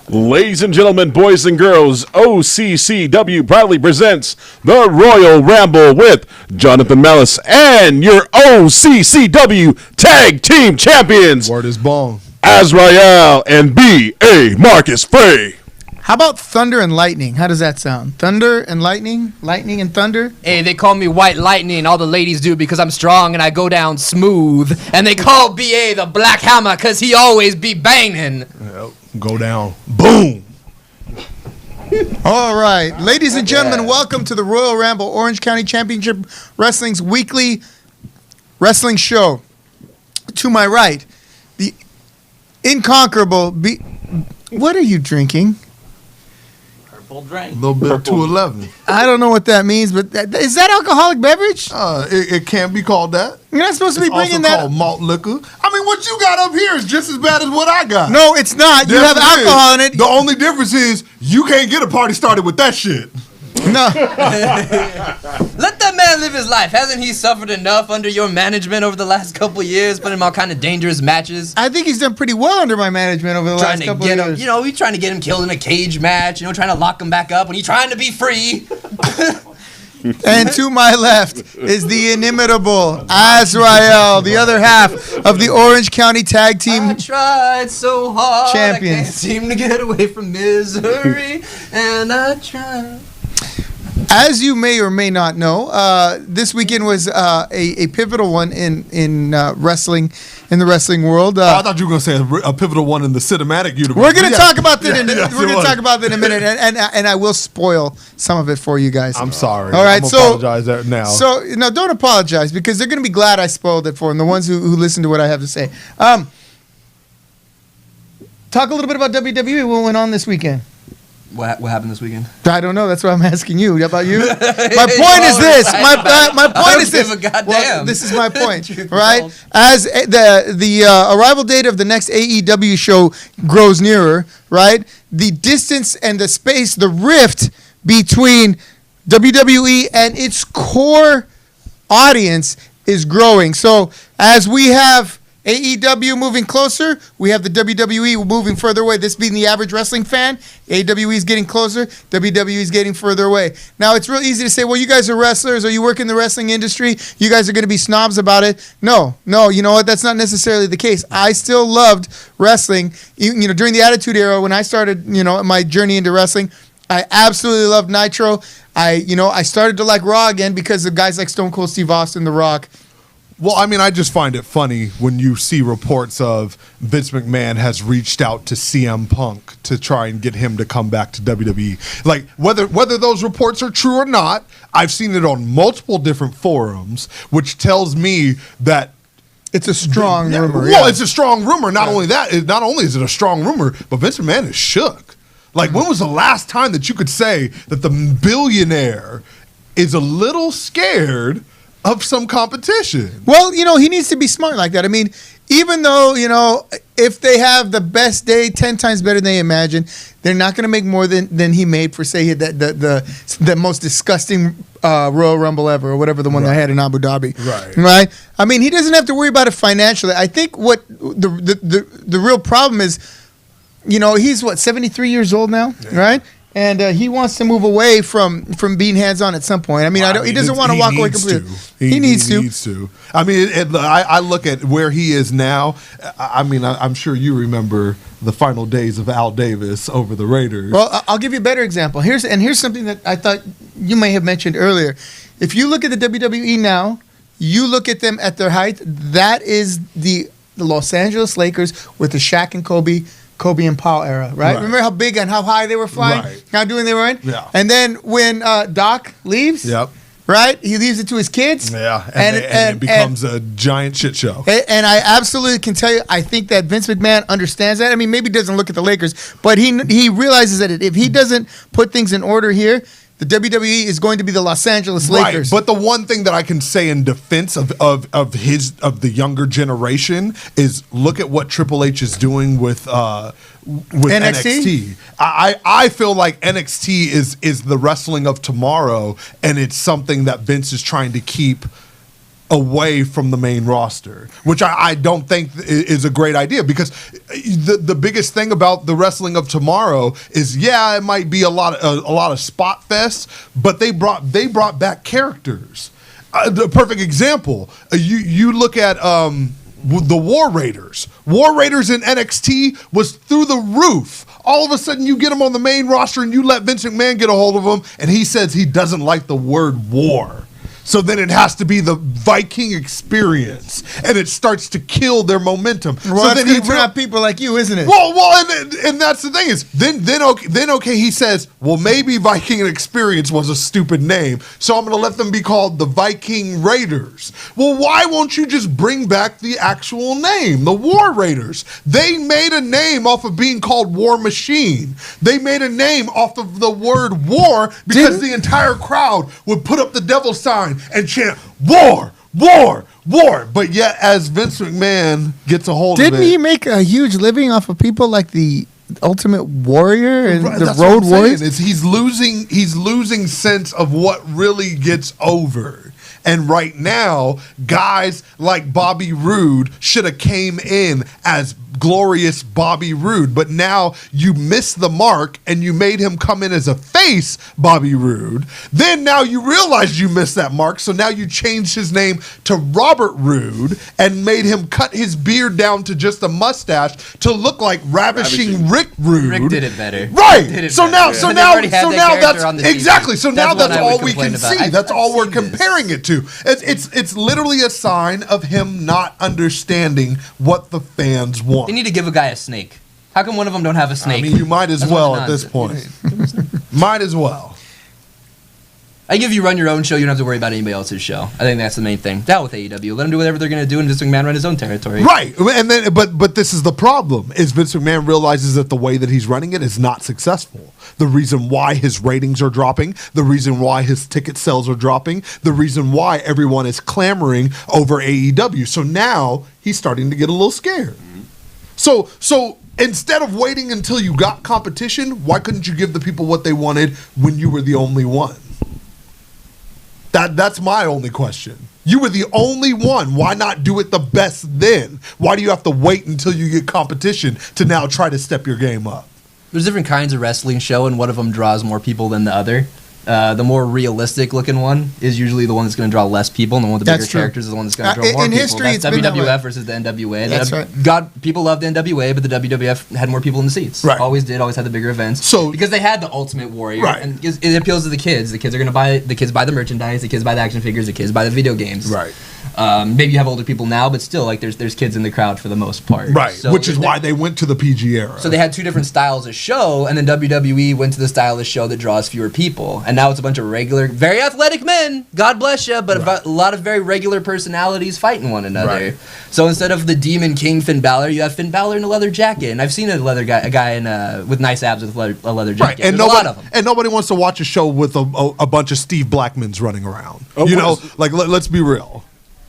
Ladies and gentlemen, boys and girls, OCCW proudly presents the Royal Ramble with Jonathan Mellis and your OCCW Tag Team Champions, Word is bong. Azrael and B.A. Marcus Frey. How about thunder and lightning? How does that sound? Thunder and lightning? Lightning and thunder? Hey, they call me White Lightning, all the ladies do, because I'm strong and I go down smooth. And they call B.A. the Black Hammer, because he always be banging. Yep. Go down. Boom. All right. Ladies and gentlemen, welcome to the Royal Ramble Orange County Championship Wrestling's weekly wrestling show. To my right, the incomparable What are you drinking? A little bit 211. I don't know what that means, but is that alcoholic beverage? It can't be called that. You're not supposed to be bringing also that. called malt liquor. I mean, what you got up here is just as bad as what I got. No, it's not. You have alcohol in it. The only difference is you can't get a party started with that shit. No. Let that man live his life. Hasn't he suffered enough under your management over the last couple years, putting him all kind of dangerous matches? I think he's done pretty well under my management over the last couple of years. We trying to get him killed in a cage match, trying to lock him back up when he's trying to be free. And to my left is the inimitable Azrael, the other half of the Orange County Tag Team I tried so hard, Champions. I can't seem to get away from misery, and I tried. As you may or may not know, this weekend was a pivotal one in wrestling, in the wrestling world. I thought you were going to say a pivotal one in the cinematic universe. We're going to talk about that. We're going to talk about that in a minute, and I will spoil some of it for you guys. I'm sorry. All right, I'm so apologize now. So no, don't apologize because they're going to be glad I spoiled it for them. The ones who listen to what I have to say. Talk a little bit about WWE. What went on this weekend? What happened this weekend? I don't know. That's why I'm asking you. How about you? My point is this. My point is this. Well, this is my point, right? As the arrival date of the next AEW show grows nearer, right? The distance and the space, the rift between WWE and its core audience is growing. So as we have AEW moving closer, we have the WWE moving further away. This being the average wrestling fan, AEW is getting closer, WWE is getting further away. Now, it's real easy to say, well, you guys are wrestlers or you work in the wrestling industry, you guys are going to be snobs about it. No, you know what? That's not necessarily the case. I still loved wrestling. During the Attitude Era, when I started, my journey into wrestling, I absolutely loved Nitro. I started to like Raw again because of guys like Stone Cold Steve Austin, The Rock. Well, I mean, I just find it funny when you see reports of Vince McMahon has reached out to CM Punk to try and get him to come back to WWE. Like, whether those reports are true or not, I've seen it on multiple different forums, which tells me that it's a strong rumor. Well, it's a strong rumor. Not only is it a strong rumor, but Vince McMahon is shook. Like, when was the last time that you could say that the billionaire is a little scared of some competition? Well, he needs to be smart like that. I mean, even though, if they have the best day 10 times better than they imagine, they're not going to make more than he made for, say, the most disgusting Royal Rumble ever, or whatever the one they had in Abu Dhabi. Right? I mean, he doesn't have to worry about it financially. I think what the real problem is, he's 73 years old now, right? And he wants to move away from being hands-on at some point. I mean, he doesn't want to walk away completely. He needs to. I mean, I look at where he is now. I mean, I'm sure you remember the final days of Al Davis over the Raiders. Well, I'll give you a better example. Here's something that I thought you may have mentioned earlier. If you look at the WWE now, you look at them at their height, that is the Los Angeles Lakers with the Shaq and Kobe and Paul era, right? Remember how big and how high they were flying? Right. How doing they were in? Yeah. And then when Doc leaves, right? He leaves it to his kids. Yeah, and it becomes a giant shit show. And I absolutely can tell you, I think that Vince McMahon understands that. I mean, maybe he doesn't look at the Lakers, but he realizes that if he doesn't put things in order here, the WWE is going to be the Los Angeles Lakers. Right, but the one thing that I can say in defense of the younger generation is look at what Triple H is doing with NXT. I feel like NXT is the wrestling of tomorrow, and it's something that Vince is trying to keep away from the main roster, which I don't think is a great idea, because the biggest thing about the Wrestling of Tomorrow is, yeah, it might be a lot of spot fests, but they brought back characters. The perfect example, you look at the War Raiders. War Raiders in NXT was through the roof. All of a sudden, you get them on the main roster and you let Vince McMahon get a hold of them, and he says he doesn't like the word war. So then it has to be the Viking experience, and it starts to kill their momentum. Well, so then he turn out people like you, isn't it? Well, and that's the thing is, then okay, he says, well, maybe Viking experience was a stupid name, so I'm going to let them be called the Viking Raiders. Well, why won't you just bring back the actual name, the War Raiders? They made a name off of being called War Machine. They made a name off of the word war, because the entire crowd would put up the devil sign and chant war, war, war. But yet, as Vince McMahon gets a hold of it, didn't he make a huge living off of people like the Ultimate Warrior and the that's Road what I'm Warriors? saying, is he's losing sense of what really gets over. And right now, guys like Bobby Roode should have came in as glorious Bobby Roode, but now you missed the mark and you made him come in as a face Bobby Roode. Then now you realize you missed that mark, so now you changed his name to Robert Roode and made him cut his beard down to just a mustache to look like Ravishing Rick Roode. Rick did it better. Right. Did it So better. now, Yeah. so But now, they've already had so that now character that's on the TV. exactly. So now That's that's what I would all we can complain about. see. That's all we're I've seen this. comparing it to. It's literally a sign of him not understanding what the fans want. They need to give a guy a snake. How come one of them don't have a snake? I mean, you might as That's well what at this nonsense. point. Might as well. I give you run your own show. You don't have to worry about anybody else's show. I think that's the main thing. Deal with AEW. Let them do whatever they're going to do, and Vince McMahon run his own territory. Right, and then but this is the problem: is Vince McMahon realizes that the way that he's running it is not successful. The reason why his ratings are dropping, the reason why his ticket sales are dropping, the reason why everyone is clamoring over AEW. So now he's starting to get a little scared. So instead of waiting until you got competition, why couldn't you give the people what they wanted when you were the only one? That's my only question. You were the only one. Why not do it the best then? Why do you have to wait until you get competition to now try to step your game up? There's different kinds of wrestling show, and one of them draws more people than the other. The more realistic looking one is usually the one that's going to draw less people, and the one with the bigger characters is the one that's going to draw more in people. history, That's it's been that way. WWF versus the NWA. That's right. People loved the NWA, but the WWF had more people in the seats. Right. Always had the bigger events. So- because they had the Ultimate Warrior, Right. and it appeals to the kids. The kids are going to buy the merchandise, the kids buy the action figures, the kids buy the video games. Right. Maybe you have older people now, but still, like there's kids in the crowd for the most part. Right, So which is why they went to the PG era. So they had two different styles of show, and then WWE went to the style of show that draws fewer people. And now it's a bunch of regular, very athletic men, God bless you, but a lot of very regular personalities fighting one another. Right. So instead of the Demon King Finn Balor, you have Finn Balor in a leather jacket. And I've seen a guy in with nice abs with a leather jacket. Right, and There's a lot of them. And nobody wants to watch a show with a bunch of Steve Blackmans running around. Let's be real.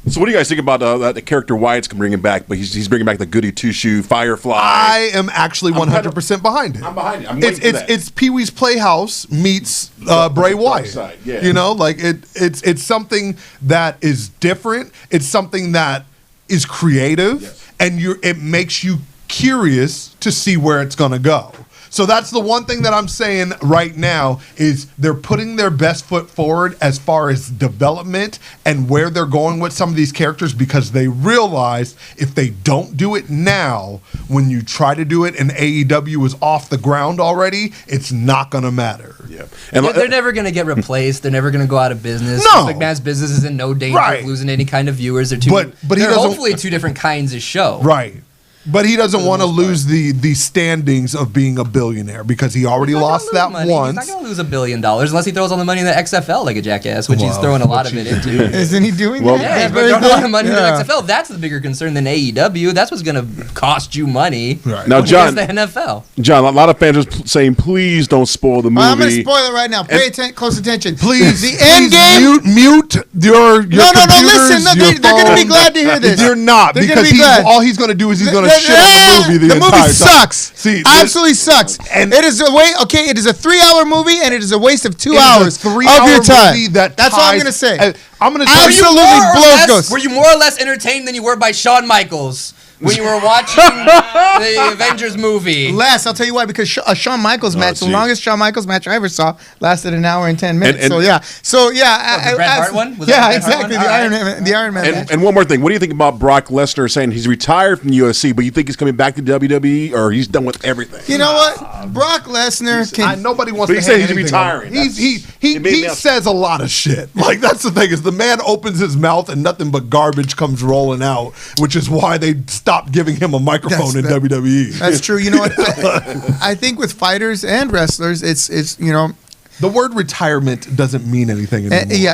So what do you guys think about the character Wyatt's bringing back? But he's bringing back the goody two-shoe Firefly. I am actually 100% behind it. I'm behind it. I'm waiting for that. It's Pee-wee's Playhouse meets Bray Wyatt. Side, yeah. You know, like it's something that is different. It's something that is creative, Yes. and it makes you curious to see where it's going to go. So that's the one thing that I'm saying right now is they're putting their best foot forward as far as development and where they're going with some of these characters, because they realize if they don't do it now, when you try to do it and AEW is off the ground already, it's not going to matter. Yeah. And They're never going to get replaced. They're never going to go out of business. No. Vince McMahon's business is in no danger Right. of losing any kind of viewers. They're But he they're doesn't- hopefully two different kinds of show. Right. But he doesn't want to lose the standings of being a billionaire, because he already lost that He's once. not going to lose $1 billion unless he throws all the money in the XFL like a jackass, which he's Well, throwing a lot of it into. Isn't he doing Well, that? Yeah, he's Very throwing a lot good. of money Yeah. into the XFL. That's the bigger concern than AEW. That's what's going to cost you money. Right. Now, when John- it's the NFL. John, a lot of fans are saying, please don't spoil the movie. I'm going to spoil it right now. Pay close attention. Please, The end game. mute your No, listen. No, they're going to be glad to hear this. You're not, they're because all he's going to do is he's going to shit on the movie the entire time. The movie sucks. Absolutely sucks. And it is it is a 3-hour movie, and it is a waste of 2 hours of your time. That's all I'm going to say. I'm going to absolutely blows ghosts. Were you more or less entertained than you were by Shawn Michaels when you were watching the Avengers movie? Less, I'll tell you why. Because Shawn Michaels match, the longest Shawn Michaels match I ever saw, lasted 1 hour and 10 minutes. The Bret Hart one? Exactly. The Iron Man match. And one more thing. What do you think about Brock Lesnar saying he's retired from the UFC, but you think he's coming back to WWE, or he's done with everything? You know what? Brock Lesnar can... Nobody wants to say he's retiring. He says a lot of shit. Like, that's the thing, is the man opens his mouth and nothing but garbage comes rolling out, which is why they stopped giving him a microphone in WWE. That's true. You know what? I think with fighters and wrestlers, it's the word retirement doesn't mean anything anymore.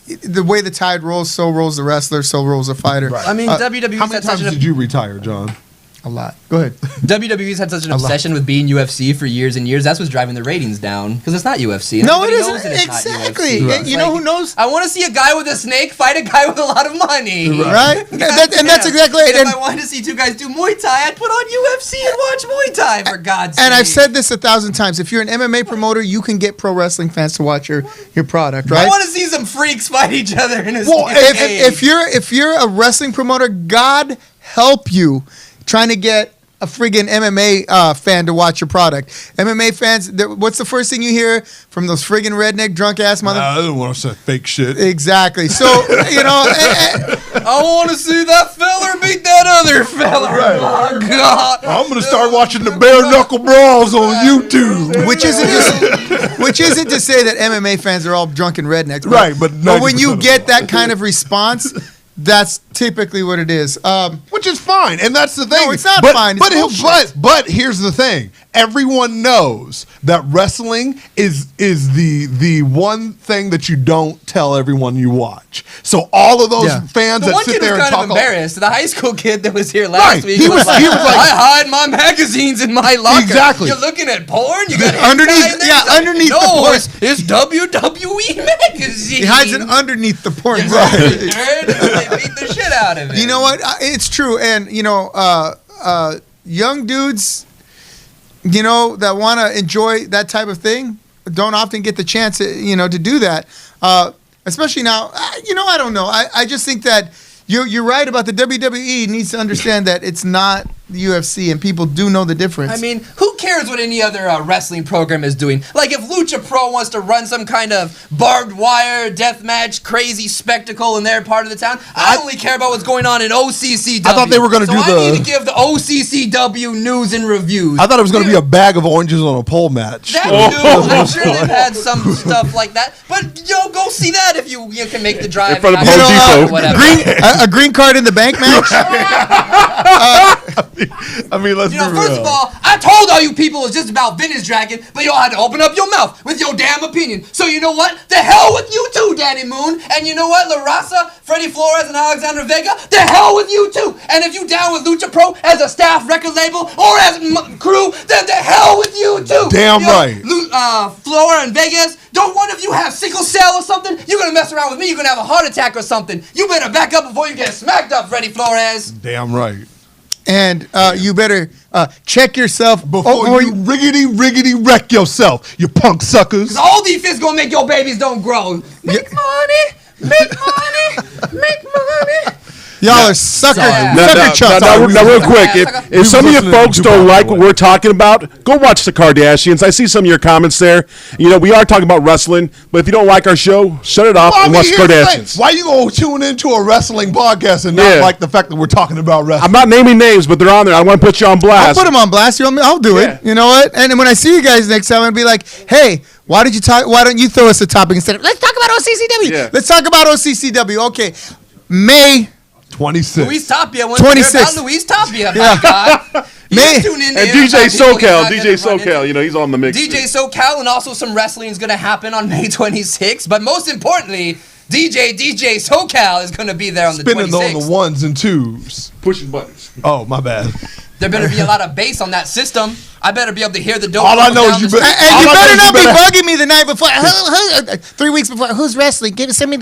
The way the tide rolls, so rolls the wrestler, so rolls the fighter. Right. I mean, WWE. How many times did you retire, John? A lot. Go ahead. WWE's had such an obsession with being UFC for years and years. That's what's driving the ratings down, because it's not UFC. No, it isn't. Exactly. Right. You know who knows? I want to see a guy with a snake fight a guy with a lot of money. Right? And that's exactly it. If I wanted to see two guys do Muay Thai, I'd put on UFC and watch Muay Thai, for God's sake. And I've said this 1,000 times. If you're an MMA promoter, you can get pro wrestling fans to watch your product, right? I want to see some freaks fight each other in a if you're a wrestling promoter, God help you trying to get a friggin' MMA fan to watch your product. MMA fans, what's the first thing you hear from those friggin' redneck drunk ass mother? I don't want to say fake shit. Exactly. So, I want to see that feller beat that other feller. Right. Oh, God. I'm going to start watching the bare knuckle brawls on YouTube. Which isn't to say that MMA fans are all drunken rednecks. Right, but when you get that kind of response, that's typically what it is. Which is fine, and that's the thing. No, it's not fine. But here's the thing. Everyone knows that wrestling is the one thing that you don't tell everyone you watch. So all of those fans that sit there and talk... The one kid was kind of embarrassed. The high school kid that was here last week was like, I hide my magazines in my locker. Exactly. You're looking at porn? You got underneath the porn. It's WWE magazine. He hides it underneath the porn. They beat the shit out of it. You know what? It's true. And, young dudes, that want to enjoy that type of thing don't often get the chance, to do that. Especially now, I don't know. I just think that you're right about the WWE needs to understand that it's not the UFC, and people do know the difference. I mean, who cares what any other wrestling program is doing? Like, if Lucha Pro wants to run some kind of barbed wire, deathmatch, crazy spectacle in their part of the town, I only care about what's going on in OCCW. I thought they were going to do I need to give the OCCW news and reviews. I thought it was going to be a bag of oranges on a pole match. That too. I'm sure they've had some stuff like that. But, go see that if you can make the drive. In front of Home Depot. Whatever. A green card in the bank match? I mean, let's be real. First of all, I told all you people it was just about Vintage Dragon, but y'all had to open up your mouth with your damn opinion. So you know what? The hell with you too, Danny Moon. And you know what? La Raza, Freddie Flores, and Alexander Vega, the hell with you too. And if you down with Lucha Pro as a staff record label or as crew, then the hell with you too. Damn right. Flora and Vegas, don't one of you have sickle cell or something? You're going to mess around with me, you're going to have a heart attack or something. You better back up before you get smacked up, Freddie Flores. Damn right. And you better check yourself before you riggedy wreck yourself, you punk suckers. Because all defense gonna make your babies don't grow. Make money. Y'all are sucker chumps. Now, real quick, if some of you folks don't like what we're talking about, go watch the Kardashians. I see some of your comments there. We are talking about wrestling, but if you don't like our show, shut it off and watch the Kardashians. Why you gonna tune into a wrestling podcast and not like the fact that we're talking about wrestling? I'm not naming names, but they're on there. I want to put you on blast. I'll put them on blast. I'll do it. You know what? And when I see you guys next time, I'll be like, hey, why don't you throw us a topic instead of, let's talk about OCCW. Yeah. Let's talk about OCCW. Okay. May 26. Luis Tapia. 26. Luis Tapia, my God. And DJ SoCal, he's on the mix. DJ SoCal, and also some wrestling is going to happen on May 26th. But most importantly, DJ SoCal is going to be there on the 26th. Spinning on the ones and twos. Pushing buttons. Oh, my bad. There better be a lot of bass on that system. I better be able to hear the dope. All I know is you better. And you better not be bugging me the night before. 3 weeks before. Who's wrestling? Send me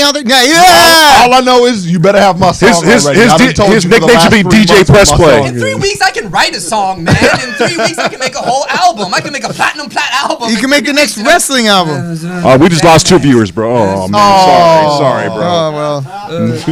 all the. Yeah. All I know is you better have my song already. His nickname should be DJ Press Play. In 3 weeks, I can write a song, man. In 3 weeks, I can make a whole album. I can make a platinum plat album. You can make the next wrestling album. We just lost 2 viewers, bro. Oh man, sorry, bro. Oh well.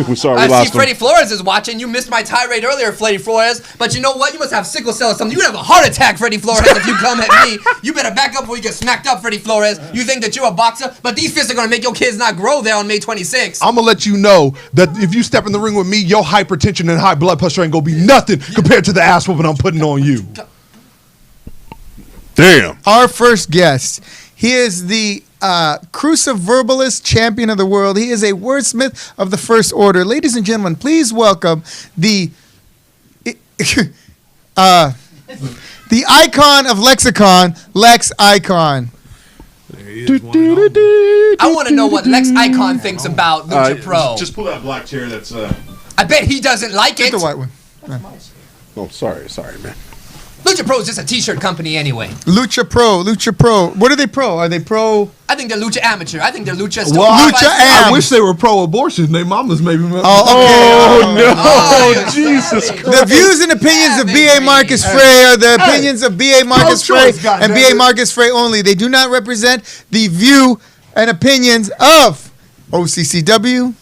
We're sorry, I we lost see them. Freddie Flores is watching. You missed my tirade earlier, Freddie Flores. But you know what? You must have sickle cell or something. You would have a heart attack, Freddie Flores, if you come at me. You better back up before you get smacked up, Freddie Flores. You think that you're a boxer, but these fists are going to make your kids not grow there on May 26th. I'm going to let you know that if you step in the ring with me, your hypertension and high blood pressure ain't going to be nothing compared to the ass whooping I'm putting on you. Damn. Our first guest. He is the cruciverbalist champion of the world. He is a wordsmith of the first order. Ladies and gentlemen, please welcome the icon of lexicon, Lex Icon. I want to know what Lex Icon thinks about Lucha Pro. Just pull that black chair that's... I bet he doesn't like it. Get the white one. Oh, sorry, man. Lucha Pro is just a t-shirt company anyway. Lucha Pro. What are they pro? Are they pro? I think they're Lucha Amateur. I think they're Lucha... I wish they were pro-abortion. Their mamas maybe... Oh, Jesus Christ. The views and opinions of B.A. Marcus Frey are the opinions of B.A. Marcus Frey and B.A. Marcus Frey only. They do not represent the view and opinions of OCCW,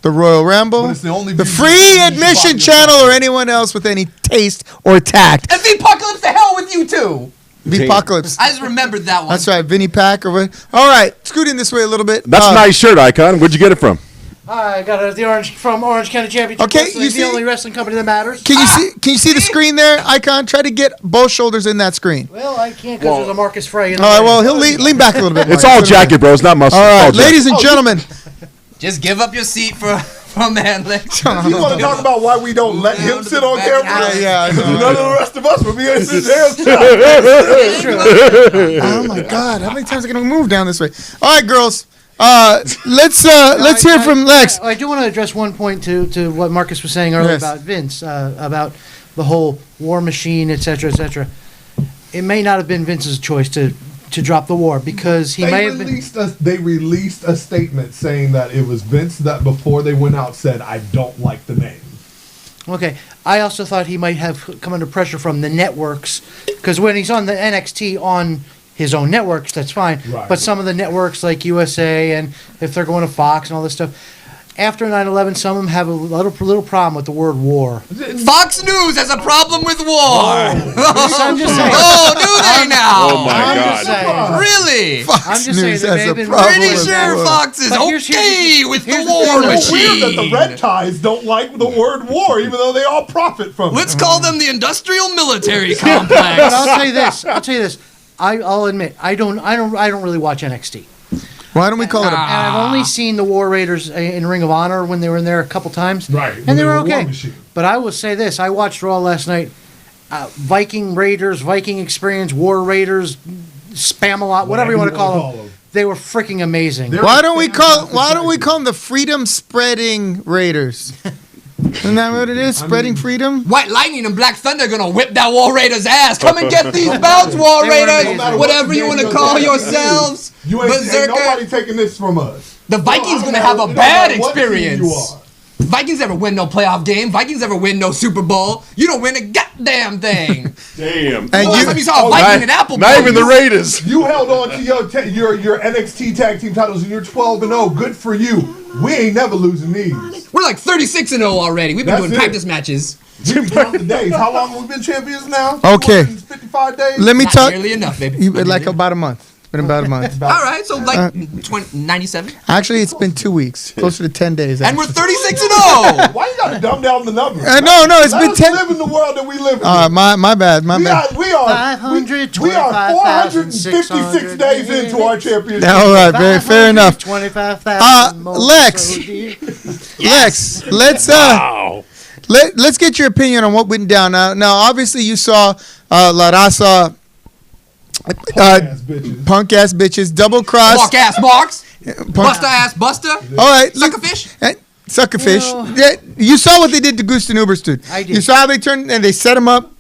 the Royal Ramble, the Free Admission Channel, or anyone else with any taste or tact. And V-Apocalypse, the hell with you too. V-Apocalypse. I just remembered that one. That's right, Vinny Pack. All right, scoot in this way a little bit. That's a nice shirt, Icon. Where'd you get it from? I got it at the Orange County Championship. Okay, Wrestling, the only wrestling company that matters. Can you see the screen there, Icon? Try to get both shoulders in that screen. Well, I can't because there's a Marcus Frey. All right, well, he'll lean back a little bit more. It's all jacket, bro. It's not muscle. All right, ladies and gentlemen. Just give up your seat for man. Lex. You want to talk about why we don't let him sit on camera? Yeah, I know. None of the rest of us would be able to sit there. Oh my God! How many times are gonna move down this way? All right, girls. Let's hear from Lex. I do want to address one point to what Marcus was saying earlier Yes. about Vince, about the whole war machine, etc., etc. It may not have been Vince's choice to drop the war because he may have been. They released a statement saying that it was Vince that before they went out said, "I don't like the name." Okay, I also thought he might have come under pressure from the networks because when he's on the NXT on his own networks, that's fine. Right. But some of the networks like USA and if they're going to Fox and all this stuff, after 9/11, some of them have a little problem with the word war. Fox News has a problem with war. I'm just saying. Oh, do they now? Oh, my I'm God. just saying. Really? Fox I'm just News saying that has they've a been problem Pretty with sure war. Fox is But okay with the here's the war thing, though. It's weird that the machine. red ties don't like the word war, even though they all profit from it. Let's call them the industrial military But complex. I'll tell you this. I'll admit I don't really watch NXT. Why don't we call it And a? I've only seen the War Raiders in Ring of Honor when they were in there a couple times. Right, when And they they were were a war okay. machine. But I will say this. I watched Raw last night. Viking Raiders, Viking Experience, War Raiders, Spam-A-Lot, whatever you want to call them. They were freaking amazing. Why don't we call them the Freedom Spreading Raiders? Isn't that what it is? Spreading freedom? White Lightning and Black Thunder are gonna whip that War Raiders ass. Come and get these belts, War They were Raiders. amazing. Whatever you want to call yourselves. You ain't nobody Berserker. taking this from us. The Vikings No, gonna I have don't a know bad what team experience. you are. Vikings never win no playoff game. Vikings never win no Super Bowl. You don't win a goddamn thing. Damn. And Last time you saw a Viking in Apple Not even the Raiders. You held on to your NXT tag team titles and you're 12-0. Good for you. We ain't never losing these. We're like 36-0 already. We've been That's doing it. practice matches. We can count the days. How long have we been champions now? Okay. 55 days? Let me Not talk. nearly enough, baby. Like about a month. It's been about a month. All right, so like 97. Actually, it's been 2 weeks, closer to 10 days. And we're actually. 36-0. Why you gotta dumb down the numbers? No, it's Let been us 10. live in the world that we live in. My bad. we are 456 days into our championship. All right, very fair enough. 25,000. Lex. Lex, let's get your opinion on what went down. Now, obviously, you saw La Raza, punk ass bitches, double cross, Walk ass marks. Buster ass buster. All right, Suckerfish. Suckerfish. You saw what they did to Gusten Uberstüd. I did. You saw how they turned and they set him up.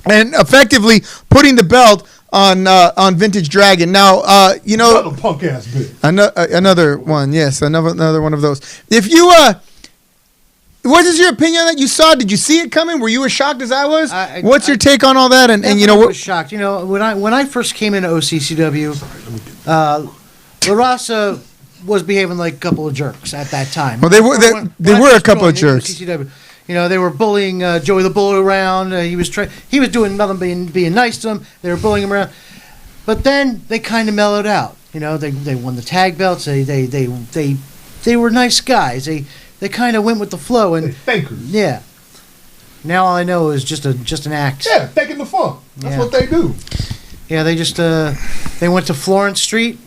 and effectively putting the belt on Vintage Dragon. Now, Another punk ass bitch. Another one, yes, another one of those. If you, what is your opinion on that? You saw? Did you see it coming? Were you as shocked as I was? What's your take on all that? And I was shocked. When I first came into OCCW, La Raza was behaving like a couple of jerks at that time. Well, they were a couple of jerks. OCCW. They were bullying Joey the Bull around. He was doing nothing being nice to him. They were bullying him around. But then they kind of mellowed out. They won the tag belts. They were nice guys. They kind of went with the flow and fakers. Yeah. Now all I know is just an act. Yeah, faking the funk. That's what they do. Yeah, they just they went to Florence Street,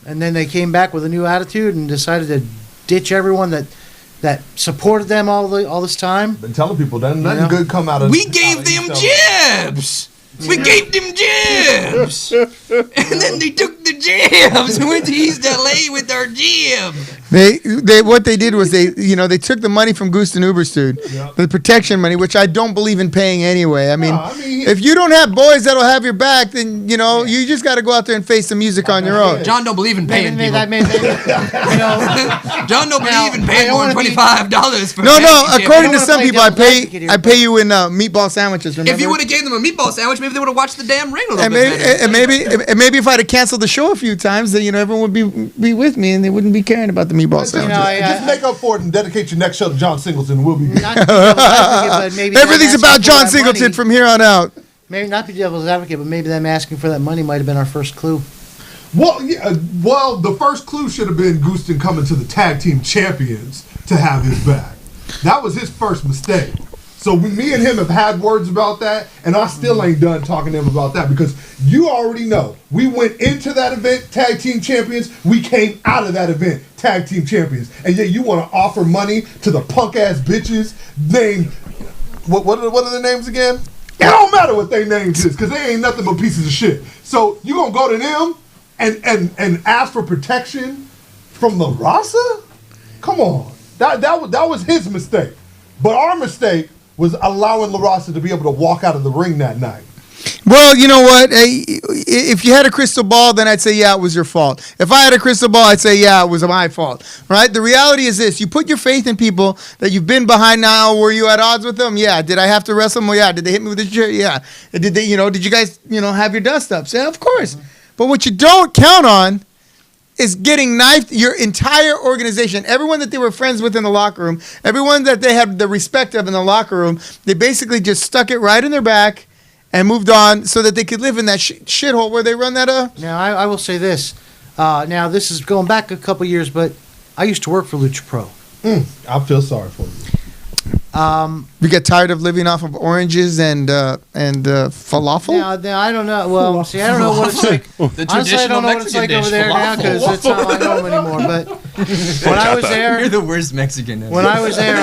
and then they came back with a new attitude and decided to ditch everyone that supported them all this time. Been telling people that nothing good come out of. We gave them jibs. We gave them jibs. And then they took the jibs and went to East LA with our jib. What they did was they took the money from Gusten Uberstude, the protection money, which I don't believe in paying anyway. I mean, if you don't have boys that'll have your back, then you just got to go out there and face the music on your own. John don't believe in paying people. John don't believe in paying more than $25 for. No. According to some people, I pay you in meatball sandwiches. Remember? If you would have gave them a meatball sandwich, maybe they would have watched the damn ring a little bit better. And maybe if I'd have canceled the show a few times, then everyone would be with me and they wouldn't be caring about the meatball sandwiches. Just make up for it and dedicate your next show to John Singleton. We'll be good. Everything's about John Singleton from here on out. Maybe not be devil's advocate, but maybe them asking for that money might have been our first clue. Well, the first clue should have been Gusten coming to the tag team champions to have his back. That was his first mistake. So me and him have had words about that, and I still ain't done talking to him about that because you already know. We went into that event, tag team champions. We came out of that event, tag team champions. And yet you want to offer money to the punk-ass bitches named, what are their names again? It don't matter what their names is because they ain't nothing but pieces of shit. So you going to go to them and ask for protection from La Raza? Come on. That was his mistake. But our mistake was allowing La Raza to be able to walk out of the ring that night. Well, you know what? If you had a crystal ball, then I'd say, yeah, it was your fault. If I had a crystal ball, I'd say, yeah, it was my fault. Right? The reality is this. You put your faith in people that you've been behind now. Were you at odds with them? Yeah. Did I have to wrestle them? Well, yeah. Did they hit me with a chair? Yeah. Did they, did you guys, have your dust-ups? Yeah, of course. But what you don't count on is getting knifed your entire organization, everyone that they were friends with in the locker room, everyone that they had the respect of in the locker room, they basically just stuck it right in their back and moved on so that they could live in that shithole where they run that Now, I will say this. Now, this is going back a couple years, but I used to work for Lucha Pro. I feel sorry for you. You get tired of living off of oranges and falafel? Now, I don't know. Well, see, I don't know what it's like. Honestly, I don't know what it's like over there now because it's not my home anymore. But when I was there, you're the worst Mexican ever. When I was there,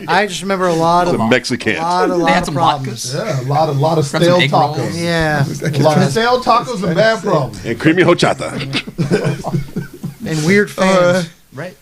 I just remember a lot of Mexican. A lot of problems. Yeah, a lot of stale tacos. Yeah, a lot of stale tacos and bad problems. And creamy horchata. And weird fans. Right.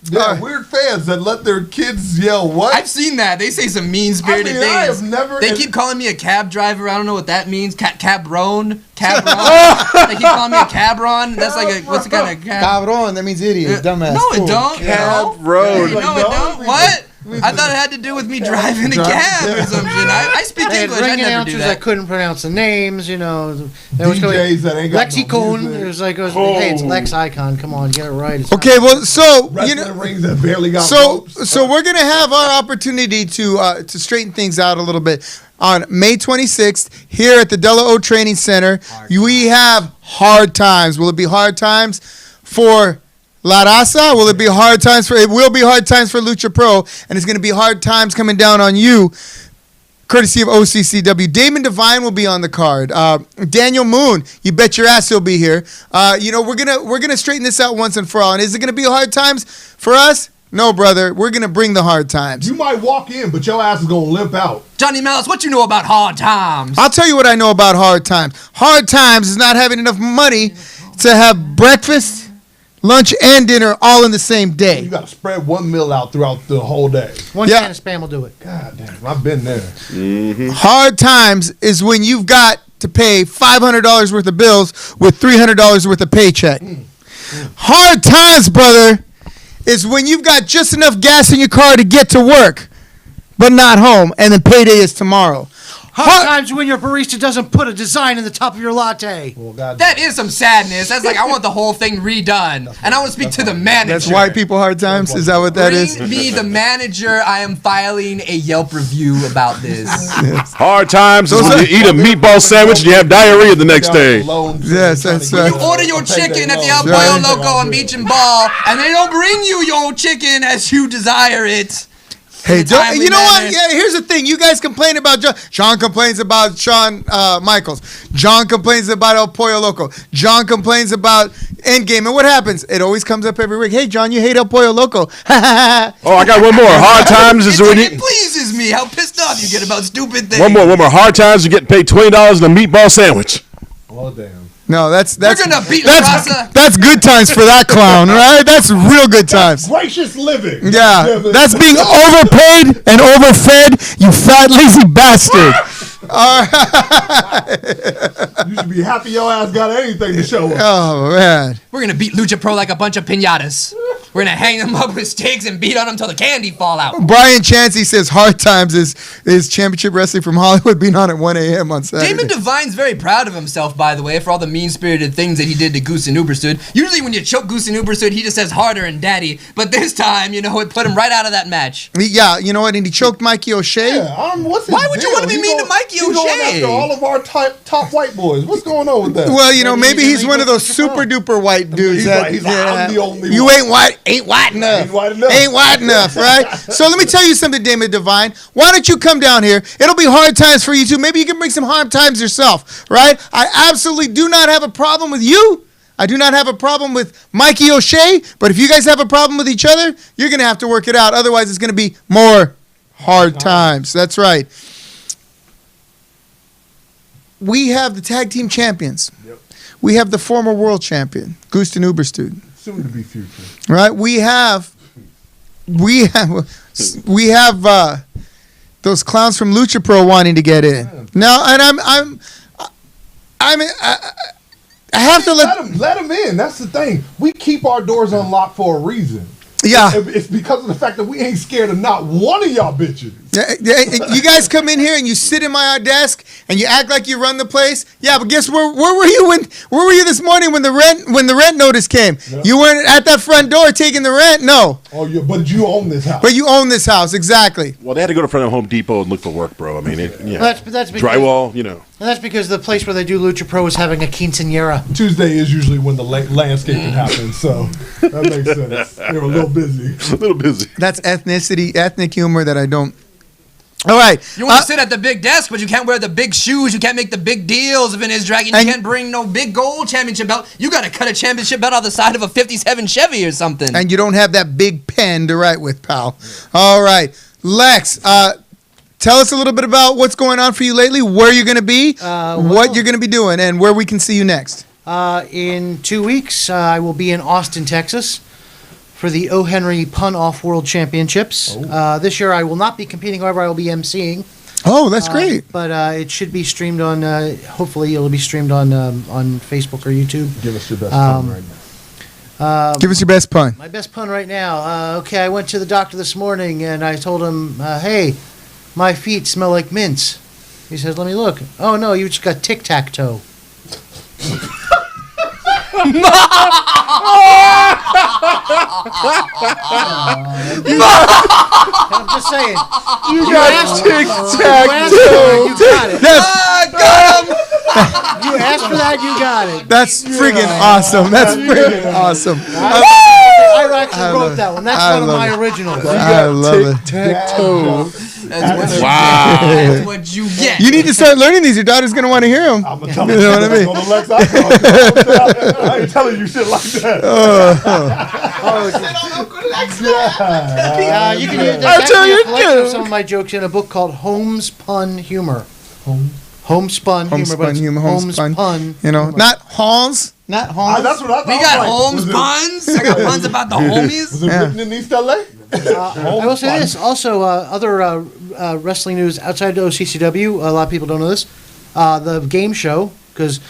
Yeah, weird fans that let their kids yell what? I've seen that. They say some mean-spirited things. I have never... They keep calling me a cab driver. I don't know what that means. Cabron. They keep calling me a cabron. That's like what's the kind of cab? Cabron. That means idiot. Dumbass. No, it don't. Cabron. No, it don't. What? I thought it had to do with me driving a cab or something. I speak English. I never do that. I couldn't pronounce the names. There was DJs that ain't got Lexicon. no music. It was like, hey, it's Lex Icon. Come on, get it right. Okay, well, so rings that barely got so we're gonna have our opportunity to straighten things out a little bit. On May 26th, here at the Della O Training Center, we have hard times. Will it be hard times for La Raza? Will it be hard times it will be hard times for Lucha Pro, and it's going to be hard times coming down on you, courtesy of OCCW. Damon Devine will be on the card. Daniel Moon, you bet your ass he'll be here. We're gonna straighten this out once and for all. And is it going to be hard times for us? No, brother. We're going to bring the hard times. You might walk in, but your ass is going to limp out. Johnny Malice, what you know about hard times? I'll tell you what I know about hard times. Hard times is not having enough money to have breakfast, lunch, and dinner all in the same You day. got to spread one meal out throughout the whole day. One Yeah. can of Spam will do it. God damn, I've been there. Hard times is when you've got to pay $500 worth of bills with $300 worth of paycheck. Hard times, brother, is when you've got just enough gas in your car to get to work, but not home, and then payday is tomorrow. Hard times when your barista doesn't put a design in the top of your latte. Well, God That is some sadness. That's like I want the whole thing redone, and I want to speak to the manager. That's white people hard times? Is that what that is? Bring me the manager. I am filing a Yelp review about this. Hard times is when you eat a meatball sandwich and you have diarrhea the next day. Yes, that's right. You order your chicken at the El Pollo Loco on Beach and Ball, and they don't bring you your chicken as you desire it. Hey, timely you know what? manner. Yeah, here's the thing. You guys complain about John. John complains about Shawn Michaels. John complains about El Pollo Loco. John complains about Endgame. And what happens? It always comes up every week. Hey, John, you hate El Pollo Loco. Oh, I got one more. Hard times is when It you. pleases me how pissed off you get about stupid things. One more. Hard times, you get paid $20 in a meatball sandwich. Oh, damn. No, that's They're gonna beat that's Rasa. that's good times for that clown, right? That's real good times. Gracious living. Yeah, that's being overpaid and overfed, you fat lazy bastard. You should be happy your ass got anything to show up. Oh man. We're gonna beat Lucha Pro like a bunch of pinatas. We're gonna hang them up with stakes and beat on them till the candy fall out. Brian Chansey says hard times is championship wrestling from Hollywood being on at 1 a.m. on Saturday. Damon Devine's very proud of himself, by the way, for all the mean-spirited things that he did to Goose and Uberstud. Usually when you choke Goose and Uberstud, he just says harder and daddy. But this time, it put him right out of that match. Yeah, you know what? And he choked Mikey O'Shea. Yeah, what's his Why would you deal? wanna be mean to Mikey He's going O'Shea? after all of our top white boys. What's going on with that? Well, maybe he's he's one of those super duper white dudes. He's like, I'm the only you one. ain't white enough. Ain't white enough. Ain't white enough, right? So let me tell you something, Damon Devine. Why don't you come down here? It'll be hard times for you too. Maybe you can bring some hard times yourself, right? I absolutely do not have a problem with you. I do not have a problem with Mikey O'Shea. But if you guys have a problem with each other, you're going to have to work it out. Otherwise, it's going to be more hard times. That's right. We have the tag team champions. Yep. We have the former world champion, Gusten Uberstud. Soon to be future. Right? We have those clowns from Lucha Pro wanting to get in. Now, and I have to let them in. That's the thing. We keep our doors unlocked for a reason. Yeah. It's because of the fact that we ain't scared of not one of y'all bitches. You guys come in here and you sit in my desk and you act like you run the place. Yeah, but guess where were you this morning when the rent notice came? Yeah. You weren't at that front door taking the rent. No. Oh, but you own this house. But you own this house, exactly. Well, they had to go to front of Home Depot and look for work, bro. I mean, That's because, drywall, And that's because the place where they do Lucha Pro is having a quinceañera. Tuesday is usually when the landscaping happens, so that makes sense. They're a little busy. A little busy. That's ethnic humor that I don't. All right. You want to sit at the big desk, but you can't wear the big shoes. You can't make the big deals of Vintage Dragon. You can't bring no big gold championship belt. You got to cut a championship belt off the side of a 57 Chevy or something. And you don't have that big pen to write with, pal. All right. Lex, tell us a little bit about what's going on for you lately, where you're going to be, what you're going to be doing, and where we can see you next. In 2 weeks, I will be in Austin, Texas, for the O. Henry Pun-Off World Championships. This year I will not be competing, however, I will be emceeing. Oh, that's great. But it should be streamed on, hopefully it'll be streamed on Facebook or YouTube. Give us your best pun right now. Give us your best pun. My best pun right now. Okay, I went to the doctor this morning and I told him, hey, my feet smell like mints. He says, let me look. Oh, no, you just got tic-tac-toe. Oh, I'm just saying. You got tic-tac-toe. You got it. got him! You asked for that, you got it. That's friggin' awesome. That's friggin' awesome. I actually wrote that one. That's one of my originals. I love it. Tic-tac-toe. That's what you get. You need to start learning these. Your daughter's going to want to hear them. I'm going to tell You know what I mean? Lex, I ain't telling you shit like that. You can use there's actually a collection of some of my jokes in a book called Holmes Pun Humor. Homespun. Homespun. You know, not Hans. Not Hans. That's what I thought. We got Holmes puns. I got puns about the homies. Was it written in East LA? I will say this. Also, other wrestling news outside of OCCW, a lot of people don't know this. The game show, because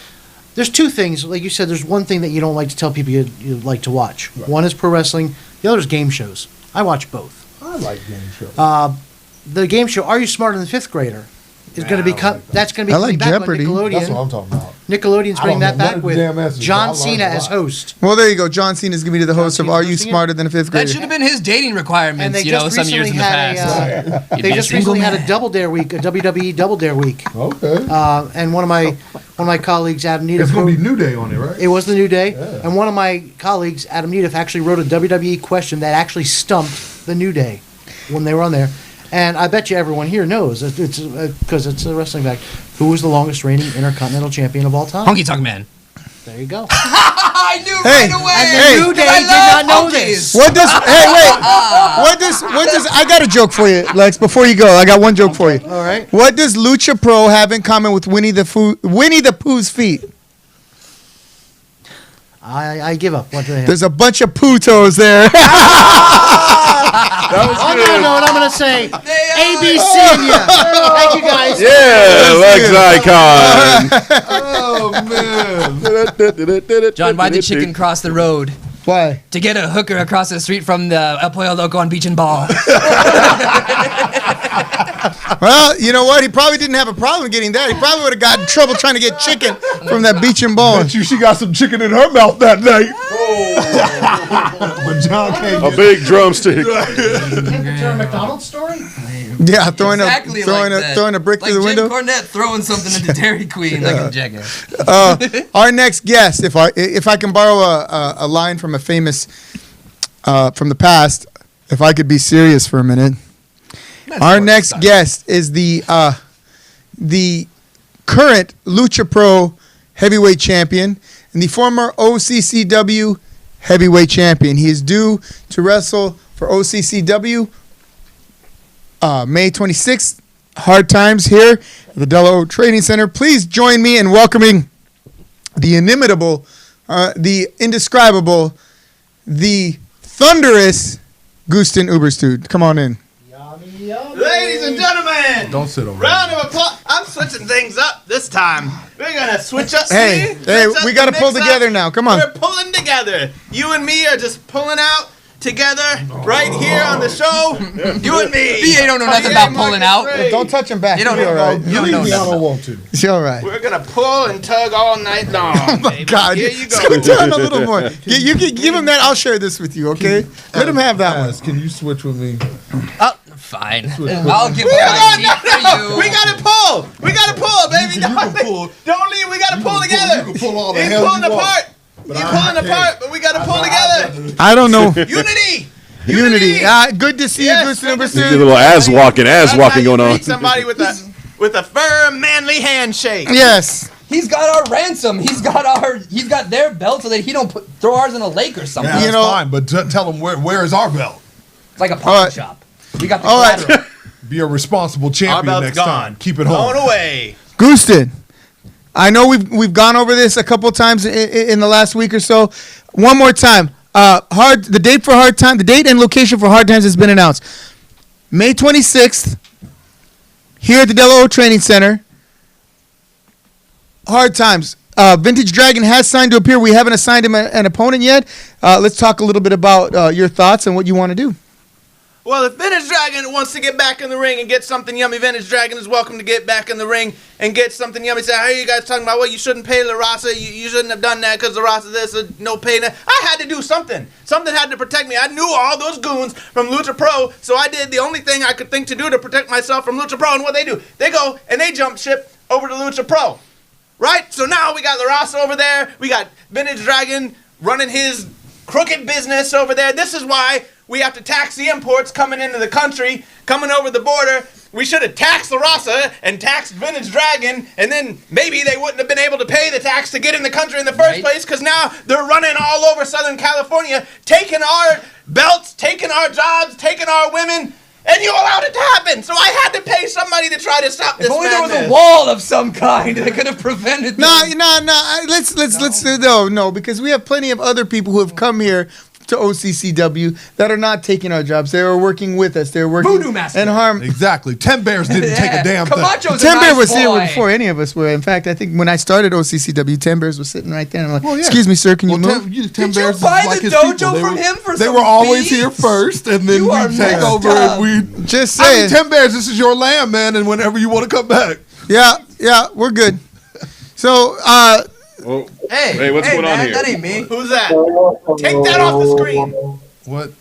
there's two things. Like you said, there's one thing that you don't like to tell people you like to watch. Right. One is pro wrestling. The other is game shows. I watch both. I like game shows. The game show, Are You Smarter Than Fifth Grader? Is going to be that's going to be coming back Jeopardy. on Nickelodeon. That's what I'm talking about. Nickelodeon's bringing that back with answers, John Cena as host. Well, there you go. John Cena's going to be the host of Are You hosting it? Smarter Than a Fifth Grader? That should have been his dating requirements, And they you know, just some years in the recently past. had You'd they be just single recently had man. a Double Dare week, a WWE Double Dare week. Okay. And one of my colleagues, Adam Needham, It's going to be New Day on it, right? it was the New Day, and one of my colleagues, Adam Needham, actually wrote a WWE question that actually stumped the New Day when they were on there. And I bet you everyone here knows it's because it's a wrestling fact. Who was the longest reigning Intercontinental Champion of all time? Honky Tonk Man. There you go. I knew Hey, right away. And the New Day did not know this. What does? Hey, wait. What does? I got a joke for you, Lex. Before you go, I got one joke for you. All right. What does Lucha Pro have in common with Winnie the Pooh's feet? I give up. What do they have? There's a bunch of putos there. On that note, I'm going to say ABC. Thank you guys. Yeah, Lex icon. Oh man. John, why'd the chicken cross the road? Why? To get a hooker across the street from the El Pollo Loco on Beach and Ball. Well, you know what? He probably didn't have a problem getting that. He probably would have gotten in trouble trying to get chicken from that beach and ball. Bet you she got some chicken in her mouth that night. But John can't A big drumstick. Is there a McDonald's story? Yeah, throwing Exactly throwing a brick like through the window. Jim Cornette throwing something at the Dairy Queen like a jackass. Our next guest, if I can borrow a line from a famous from the past, if I could be serious for a minute. Our next guest is the current Lucha Pro heavyweight champion and the former OCCW heavyweight champion. He is due to wrestle for OCCW May 26th. Hard times here at the Delaware Training Center. Please join me in welcoming the inimitable, the indescribable, the thunderous Gusten Uberstud. Come on in. Ladies and gentlemen, Don't sit over round of applause. I'm switching things up this time. We're gonna switch up. Hey, we got to pull together now. Come on. We're pulling together. You and me are just pulling out together right here on the show. You and me. BA don't know nothing about pulling out. Don't touch him back. You don't You'll be know. all right. You don't know I nothing. don't want to. It's all right. We're gonna pull and tug all night long. Oh my God! Here you go. Scoot down a little more. You can give him that. I'll share this with you. Okay? Let him have that one. Can you switch with me? Fine. I'll give up my seat for you. We gotta pull. We gotta pull, baby. You can pull. Don't leave. We gotta pull together. You can pull all the He's hell pulling you want. apart. He's pulling apart, but we gotta pull together. I don't know. Unity. Unity. Good to see you, Yes, Gusten good to see A Uberstud. little ass walking That's how you going on. greet somebody with a firm, manly handshake. Yes. He's got our ransom. He's got their belt so that he don't throw ours in a lake or something. Yeah, You that's know- fine, but tell him where is our belt? It's like a All pawn right. shop. We got the All right. collateral. Be a responsible Our champion belt's next gone. time. Keep it Blown home. away. Gusten, I know we've gone over this a couple times in the last week or so. One more time. The date for Hard Time, the date and location for Hard Times has been announced. May 26th, here at the Delaware Training Center. Hard Times. Vintage Dragon has signed to appear. We haven't assigned him an opponent yet. Let's talk a little bit about your thoughts and what you want to do. Well, if Vintage Dragon wants to get back in the ring and get something yummy, Vintage Dragon is welcome to get back in the ring and get something yummy. Say, I hear you guys talking about, well, you shouldn't pay La Raza. You shouldn't have done that because La Raza this, no pay that. I had to do something. Something had to protect me. I knew all those goons from Lucha Pro, so I did the only thing I could think to do to protect myself from Lucha Pro. And what they do, they go and they jump ship over to Lucha Pro. Right? So now we got La Raza over there. We got Vintage Dragon running his crooked business over there. This is why we have to tax the imports coming into the country, coming over the border. We should have taxed La Raza and taxed Vintage Dragon, and then maybe they wouldn't have been able to pay the tax to get in the country in the first place, because now they're running all over Southern California, taking our belts, taking our jobs, taking our women, And you allowed it to happen. So I had to pay somebody to try to stop this If only there was madness. a wall of some kind that could have prevented No, this. let's no, because we have plenty of other people who have come here to OCCW that are not taking our jobs. They are working with us. They're working Voodoo Master. and harm. Exactly. 10 Bears didn't take a damn thing. Camacho's Ten a Bear nice was here boy. before any of us were. In fact, I think when I started OCCW, 10 Bears was sitting right there. And I'm like, Well, yeah. excuse me, sir, can you move? 10 Did Bears you is buy like the his dojo people. from him for They some were always beads? here first, and then You are we take messed over up. and we. Just I saying. mean, 10 Bears, this is your land, man, and whenever you want to come back. Yeah, we're good. So, Oh, Hey, what's going on man, here? That ain't me. Who's that? Take that off the screen. What? What's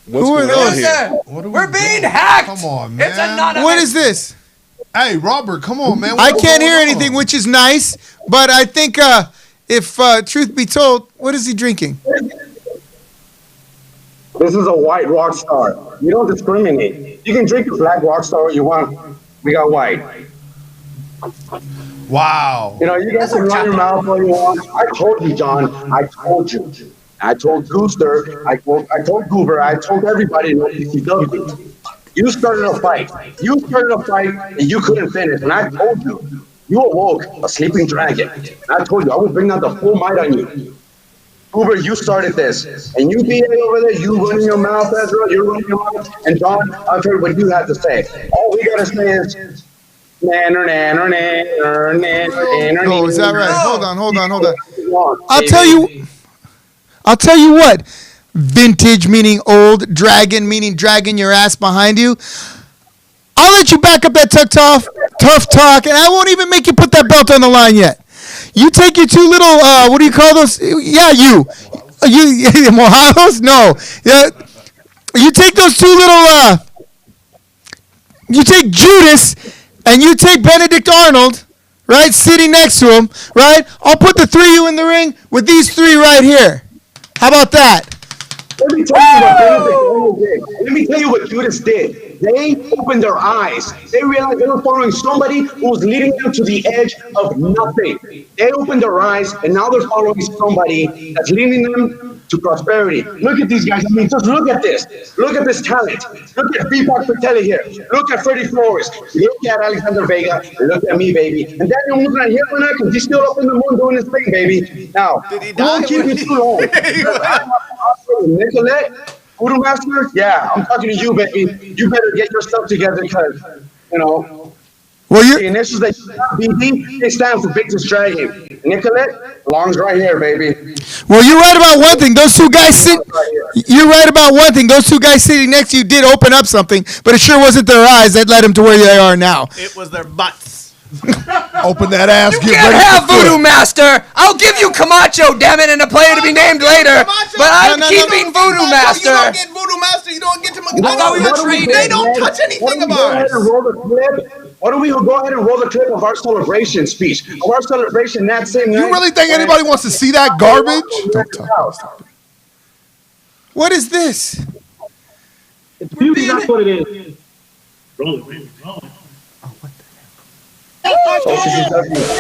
Who are going on those? here? There. What are we We're being doing? hacked. Come on, It's man. anonymous. what is this? Hey, Robert, come on, man. I What's can't going hear on? anything, which is nice. But I think, if truth be told, what is he drinking? This is a white rock star. You don't discriminate. You can drink a black rock star all you want. We got white. Wow. You know, you guys can run your mouth all you want. I told you, John. I told you. I told Gooster. I told Goober. I told everybody in OPCW. You started a fight. You started a fight and you couldn't finish. And I told you. You awoke a sleeping dragon. And I told you I would bring out the full might on you. Uber, you started this. And you BA over there, you running your mouth, Ezra, you're running your mouth. And John, I've heard what you have to say. All we gotta say is, Oh, is that right? Hold on. I'll tell you what. Vintage meaning old, dragon meaning dragging your ass behind you. I'll let you back up that tough talk, and I won't even make you put that belt on the line yet. You take your two little, what do you call those? Yeah, you mojados? No. Yeah, you take those two little, you take Judas, and you take Benedict Arnold, right, sitting next to him, right? I'll put the three of you in the ring with these three right here. How about that? let me tell you what Benedict Arnold did. Let me tell you what Judas did. They opened their eyes. They realized they were following somebody who was leading them to the edge of nothing. They opened their eyes, and now they're following somebody that's leading them to prosperity. Look at these guys. I mean, just look at this. Look at this talent. Look at Deepak Patel here. Look at Freddie Flores. Look at Alexander Vega. Look at me, baby. And Daniel Moon's not here right now because he's still up in the moon doing his thing, baby. Now, I won't keep you too long. Nicolette, Voodoo Master, yeah, I'm talking to you, baby. You better get your stuff together because, you know, Well, the initials that you have, BD, they stand for Victor's Dragon. Nicolette belongs right here, baby. Well, you're right about one thing. Those two guys You're right about one thing. Those two guys sitting next to you did open up something, but it sure wasn't their eyes that led them to where they are now. It was their butts. Open that ass. You get can't ready have for Voodoo flip. Master. I'll give you Camacho, damn it, and a player to be named later. But I'm keeping Voodoo Master. You don't get Voodoo Master. You don't get to. I thought we were trading. They don't touch anything of Go ahead ours. and roll the clip. Why don't we go ahead and roll the clip of our celebration speech? Of our celebration that same night. You really think anybody wants to see that garbage? Don't talk. What is this? Beauty, that's what it is. Roll it, baby. Roll it.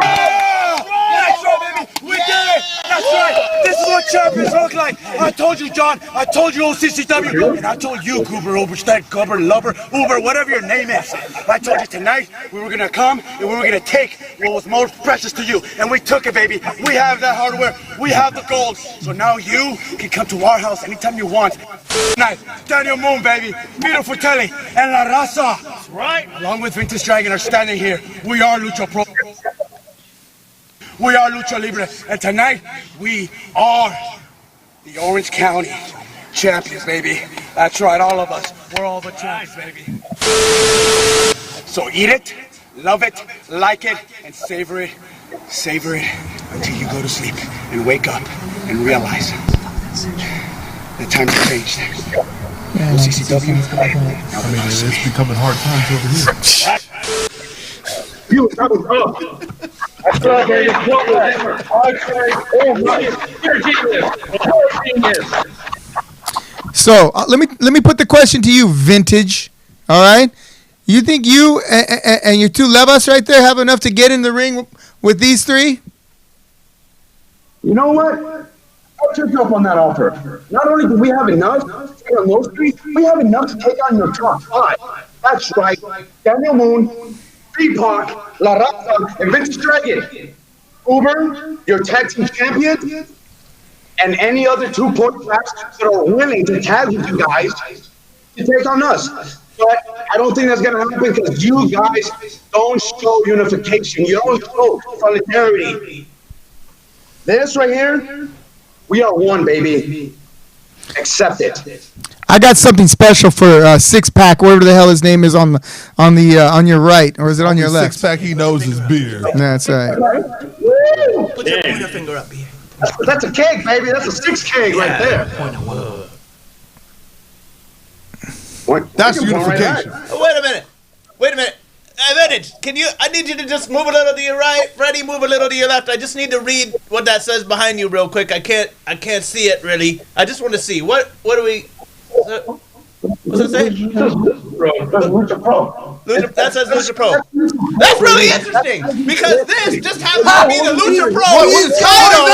That's right, baby. We did it. That's right. This is what champions look like. I told you, John. I told you, OCCW. And I told you, Goober, Oberstein, Gubber, Lover, Uber, whatever your name is. I told you tonight we were going to come and we were going to take what was most precious to you. And we took it, baby. We have that hardware. We have the gold. So now you can come to our house anytime you want. Night, Daniel Moon, baby. Beautiful Telly. And La Raza. Right. Along with Vintage Dragon are standing here. We are Lucha Pro. We are Lucha Libre, and tonight we are the Orange County champions, baby. That's right, all of us. We're all the champs, baby. So eat it, love it, like it, and savor it. Savor it until you go to sleep and wake up and realize the times have changed. OCCW. I mean, it's becoming hard times over here. You that was up. I celebrated what was ever. I cried, oh my, you're genius. So let me put the question to you, Vintage. All right, you think you and your two Levas right there have enough to get in the ring with these three? You know what? Put yourself on that offer. Not only do we have enough to take on those three, we have enough to take on your top 5. That's right. Daniel Moon, Pac, La Raza, and Vince Dragon. Uber, your tag team champion, and any other 2 quarterbacks that are willing to tag with you guys to take on us. But I don't think that's going to happen because you guys don't show unification. You don't show solidarity. This right here, we are one, baby. Accept it. I got something special for Six Pack, whatever the hell his name is on your right, or is it on your left? Six Pack, he knows his beer. That's right. Put your pointer finger up here. That's a keg, baby. That's a 6 keg right there. That's unification. Wait a minute. Vintage, I need you to just move a little to your right. Freddie, move a little to your left. I just need to read what that says behind you real quick. I can't see it really. I just want to see. What do we... What's it say? Lucha Pro. That says Lucha Pro. That's really interesting because this just happens to be the Lucha Pro title.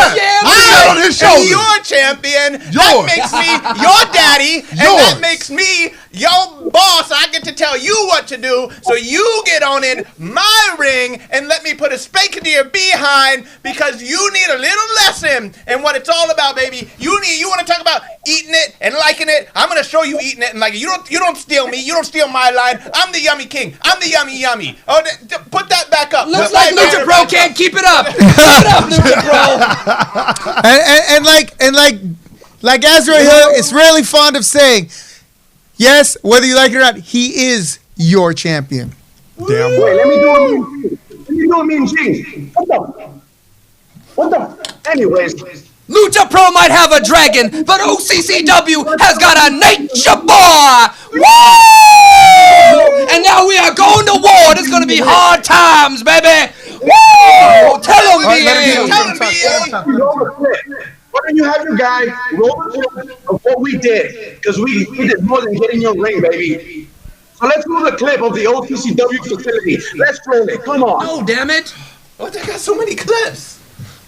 On his I'm shoulder. your champion. That makes me your daddy, and that makes me your boss. I get to tell you what to do, so you get on in my ring and let me put a spank into your behind because you need a little lesson and what it's all about, baby. You want to talk about eating it and liking it? I'm gonna show you eating it and liking it. You don't steal me. You don't steal my line. I'm the yummy king. I'm the yummy. Oh, put that back up. Looks like Lucha Pro can't keep it up. Keep it up, Lucha Pro. and like Azrael Hill is really fond of saying, yes, whether you like it or not, he is your champion. Damn. Wait, let me do a mean thing. What the? Anyways. Lucha Pro might have a dragon, but OCCW has got a nature boy! Woo! And now we are going to war. It's going to be hard times, baby! Woo! Tell him, BA! Why don't you have your guy roll the clip of what we did? Because we did more than get in your ring, baby. So let's roll the clip of the OCCW facility. Let's roll it. Come on. Oh, damn it. Oh, they got so many clips.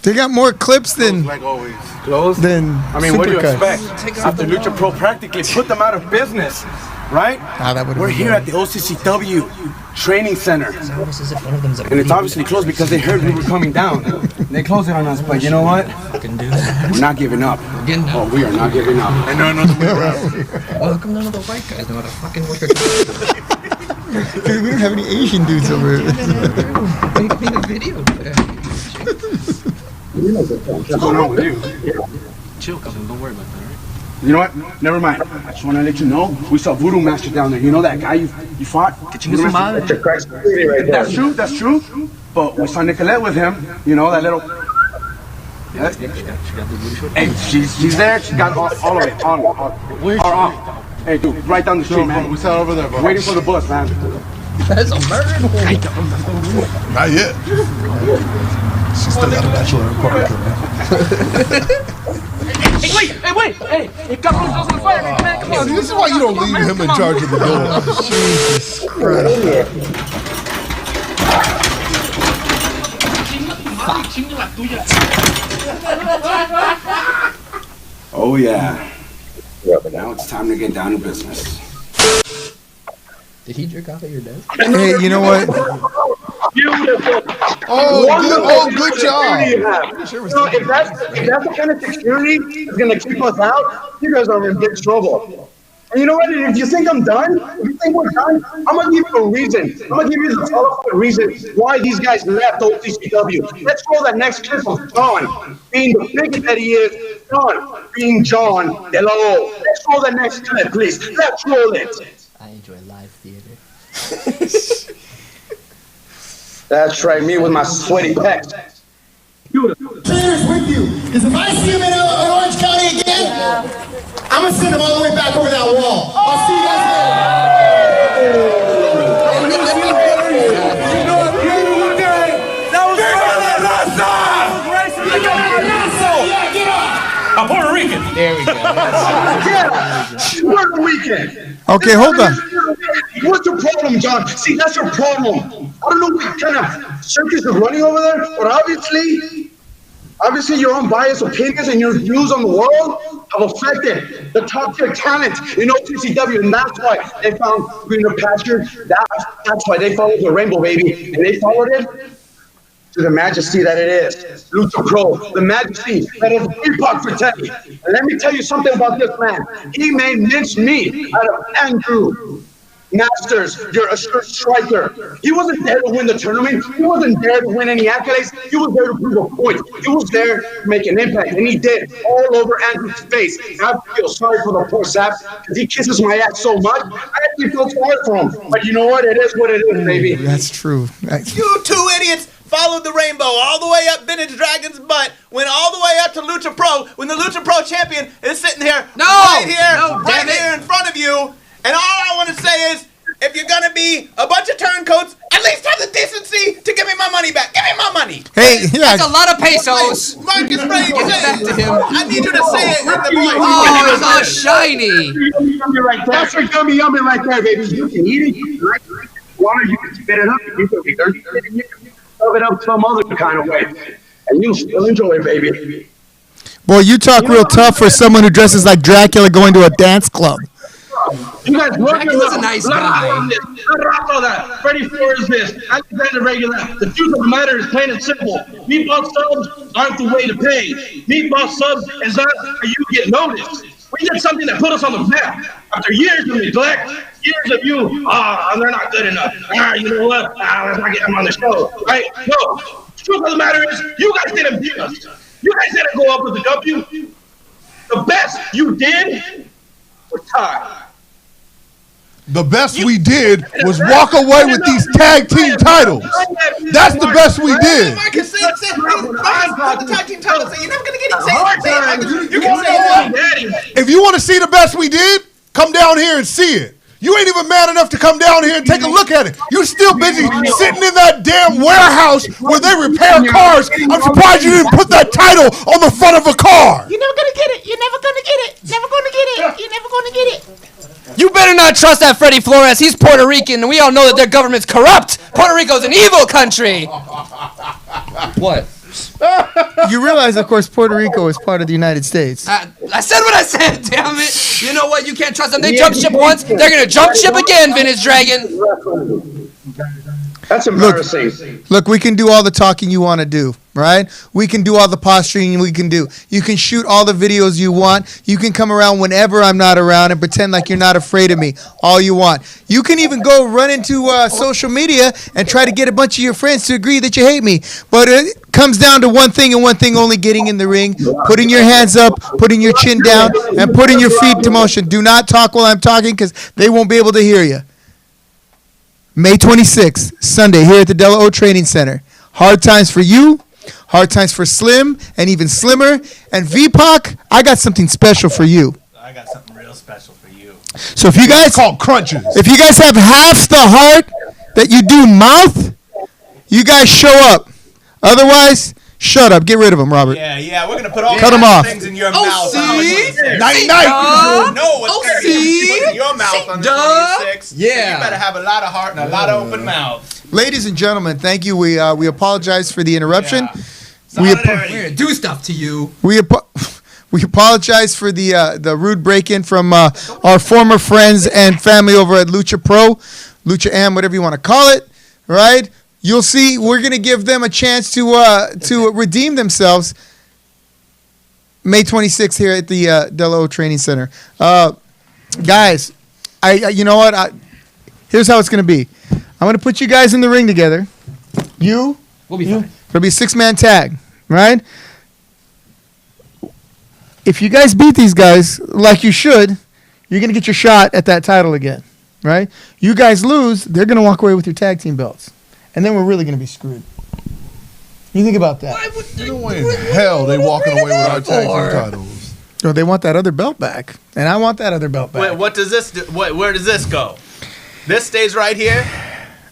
They got more clips than Like always. Close? than I mean, what do you Supercuts. expect? After Lucha Pro practically put them out of business, right? that would've We're been here good. at the OCCW Training Center. And it's obviously closed because they heard we were coming down. They closed it on us, but you know what? We're not giving up. Oh, we are not giving up. And no, another way around. Well, how come none of the white guys know how to fucking work a Dude, we don't have any Asian dudes over here. Make me a video. What's going on with you? Chill, cousin. Don't worry about that, alright? You know what? Never mind. I just want to let you know we saw Voodoo Master down there. You know that guy you fought? Voodoo Master? That's your crack security right there. That's true. But we saw Nicolette with him. You know, that little... Yeah. Hey, she's there. She got all of it. All. Hey, dude, right down the street, man. We sat over there, bro. Waiting for the bus, man. That's a murder. Not yet. She's still got a bachelor in park. Hey, Carlos on the fire, man. Come on. This is why you don't leave him in charge of the door. Jesus Christ. Oh, yeah. Now it's time to get down to business. Did he jerk off at your desk? Hey, you know what? Beautiful. Good job. If that's the kind of security that's gonna keep us out, you guys are in big trouble. And you know what? If you think I'm done, if you think we're done, I'm gonna give you a reason. I'm gonna give you the solid reason why these guys left OCCW. Let's roll that next clip of John being the bigot that he is. John being John De La O. Let's roll that next clip, please. Let's roll it. I enjoy live theater. That's right, me with my sweaty pecs. Beautiful. Trainers with you, because if I see him in Orange County again, I'm gonna send him all the way back over that wall. I'll see you guys later. A Puerto Rican. There we go. Yeah, Puerto Rican. Okay, hold on. What's your problem, John? See, that's your problem. I don't know what kind of circus is running over there, but obviously, Obviously, your own biased opinions and your views on the world have affected the top tier talent in OCCW, and that's why they found greener pasture. That's why they followed the rainbow, baby, and they followed it to the majesty that it is. Lucha Pro, the majesty that is Epoch Fratelli. And let me tell you something about this man. He made mincemeat out of Andrew Masters, your assured striker. He wasn't there to win the tournament. He wasn't there to win any accolades. He was there to prove a point. He was there to make an impact, and he did all over Andrew's face. And I feel sorry for the poor sap because he kisses my ass so much. I actually feel sorry for him. But you know what? It is what it is, baby. That's true. You two idiots followed the rainbow all the way up Vintage Dragon's butt, went all the way up to Lucha Pro, when the Lucha Pro champion is sitting here, right here in front of you. And all I want to say is, if you're going to be a bunch of turncoats, at least have the decency to give me my money back. Give me my money. Hey, yeah. That's a lot of pesos. Marcus Ray, Give it back to him. I need you to say it with the voice. Oh, it's all shiny. Yummy right there. That's your yummy right there, baby. You can eat it. You can like it. Water, you can spit it up. You can be thirsty. You can shove it up some other kind of way. And you still enjoy it, baby. Boy, you talk real tough for someone who dresses like Dracula going to a dance club. You guys Dracula's a nice guy. Freddie Flores this. Alexander Regular. The truth of the matter is plain and simple. Meatball subs aren't the way to pay. Meatball subs is not how you get noticed. We did something that put us on the map. After years of neglect, years of you, they're not good enough. You know what? Let's not get them on the show. Right? No. The truth of the matter is, you guys didn't beat us. You guys didn't go up with the W. The best you did was tie. The best we did was walk away with these tag team titles. That's the best we did. Marcus, say the tag team title. You're never going to get it. Say it. You can say it. If you want to see the best we did, come down here and see it. You ain't even man enough to come down here and take a look at it. You're still busy sitting in that damn warehouse where they repair cars. I'm surprised you didn't put that title on the front of a car. You're never gonna get it. You're never gonna get it. Never gonna get it. You're never gonna get it. You better not trust that Freddie Flores. He's Puerto Rican, and we all know that their government's corrupt. Puerto Rico's an evil country. What? You realize, of course, Puerto Rico is part of the United States. I said what I said, damn it. You know what? You can't trust them. They jumped ship once. They're going to jump ship again, Vintage Dragon. That's embarrassing. Look, we can do all the talking you want to do, right? We can do all the posturing we can do. You can shoot all the videos you want. You can come around whenever I'm not around and pretend like you're not afraid of me, all you want. You can even go run into social media and try to get a bunch of your friends to agree that you hate me. But it comes down to one thing and one thing only: getting in the ring, putting your hands up, putting your chin down, and putting your feet to motion. Do not talk while I'm talking because they won't be able to hear you. May 26th, Sunday, here at the Della O Training Center. Hard times for you, hard times for Slim, and even Slimmer. And VPOC, I got something special for you. I got something real special for you. So if you guys called crunches. If you guys have half the heart that you do mouth, you guys show up. Otherwise, shut up. Get rid of them, Robert. Yeah, we're gonna put all Cut 'em kinds off. of things in your mouth. Night. You know what's going to put in your mouth on the 26th. Yeah. You better have a lot of heart and a lot of open mouths. Ladies and gentlemen, thank you. We apologize for the interruption. Yeah. We're going to do stuff to you. We apologize for the rude break-in from our former friends and family over at Lucha Pro, Lucha Am, whatever you want to call it, right? You'll see we're going to give them a chance to redeem themselves May 26th here at the Della O Training Center. Guys, you know what? Here's how it's going to be. I'm going to put you guys in the ring together. We'll be fine. It'll be a 6-man tag, right? If you guys beat these guys like you should, you're going to get your shot at that title again, right? You guys lose, they're going to walk away with your tag team belts. And then we're really going to be screwed. You think about that. No way in hell they walking away with our tag team titles. No, they want that other belt back. And I want that other belt back. Wait, what does this do? Where does this go? This stays right here?